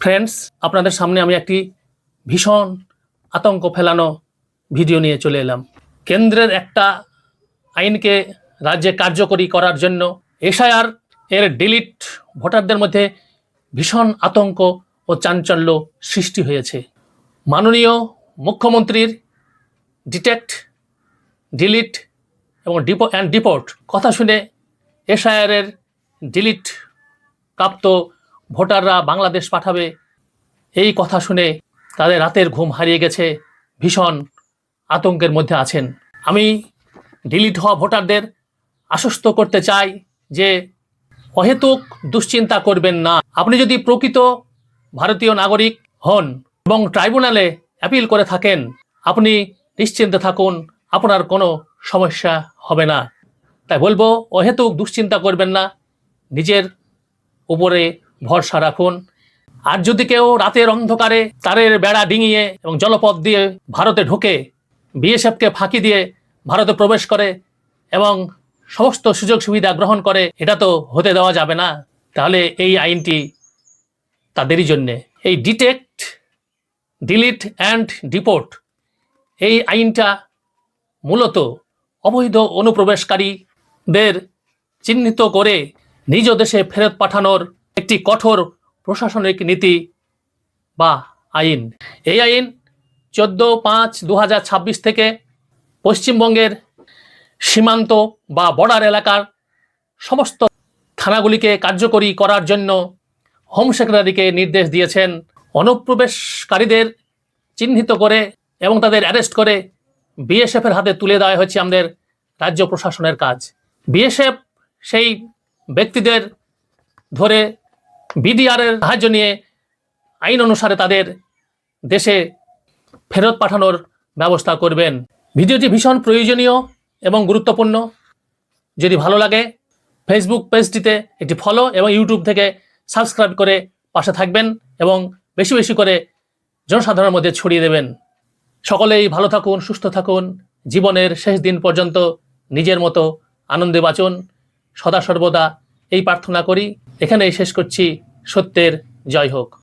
Friends, আপনাদের সামনে আমি একটি ভীষণ আতঙ্ক ফেলানো ভিডিও নিয়ে চলে এলাম। কেন্দ্রের একটা আইনকে রাজ্যে কার্যকরী করার জন্য এসআইআর এর ডিলিট ভোটারদের মধ্যে ভীষণ আতঙ্ক ও চাঞ্চল্য সৃষ্টি হয়েছে। মাননীয় মুখ্যমন্ত্রীর ডিটেক্ট, ডিলিট এবং ডিপোর্ট কথা শুনে এসআইআর এর ডিলিট প্রাপ্ত ভোটাররা বাংলাদেশ পাঠাবে, এই কথা শুনে তাদের রাতের ঘুম হারিয়ে গেছে, ভীষণ আতঙ্কের মধ্যে আছেন। আমি ডিলিট হওয়া ভোটারদের আশ্বস্ত করতে চাই যে অহেতুক দুশ্চিন্তা করবেন না। আপনি যদি প্রকৃত ভারতীয় নাগরিক হন এবং ট্রাইব্যুনালে অ্যাপিল করে থাকেন, আপনি নিশ্চিন্তে থাকুন, আপনার কোনো সমস্যা হবে না। তাই বলবো, অহেতুক দুশ্চিন্তা করবেন না, নিজের উপরে ভরসা রাখুন। আর যদি কেউ রাতের অন্ধকারে তারের বেড়া ডিঙিয়ে এবং জলপথ দিয়ে ভারতে ঢুকে বিএসএফকে ফাঁকি দিয়ে ভারতে প্রবেশ করে এবং সমস্ত সুযোগ সুবিধা গ্রহণ করে, এটা তো হতে দেওয়া যাবে না। তাহলে এই আইনটি তাদেরই জন্যে। এই ডিটেক্ট, ডিলিট অ্যান্ড ডিপোর্ট এই আইনটা মূলত অবৈধ অনুপ্রবেশকারীদের চিহ্নিত করে নিজ দেশে ফেরত পাঠানোর একটি কঠোর প্রশাসনিক নীতি বা আইন। এই আইন 14/5/2026 থেকে পশ্চিমবঙ্গের সীমান্ত বা বর্ডার এলাকার সমস্ত থানাগুলিকে কার্যকরী করার জন্য হোম সেক্রেটারিকে নির্দেশ দিয়েছেন। অনুপ্রবেশকারীদের চিহ্নিত করে এবং তাদের অ্যারেস্ট করে বিএসএফের হাতে তুলে দেওয়া হচ্ছে আমাদের রাজ্য প্রশাসনের কাজ। বিএসএফ সেই ব্যক্তিদের ধরে বিডিআরের সাহায্য নিয়ে আইন অনুসারে তাদের দেশে ফেরত পাঠানোর ব্যবস্থা করবেন। ভিডিওটি ভীষণ প্রয়োজনীয় এবং গুরুত্বপূর্ণ। যদি ভালো লাগে ফেসবুক পেজটিতে একটি ফলো এবং ইউটিউব থেকে সাবস্ক্রাইব করে পাশে থাকবেন এবং বেশি বেশি করে জনসাধারণের মধ্যে ছড়িয়ে দেবেন। সকলেই ভালো থাকুন, সুস্থ থাকুন, জীবনের শেষ দিন পর্যন্ত নিজের মতো আনন্দে বাঁচুন, সদা সর্বদা এই প্রার্থনা করি। এখানেই শেষ করছি। সত্যের জয় হোক।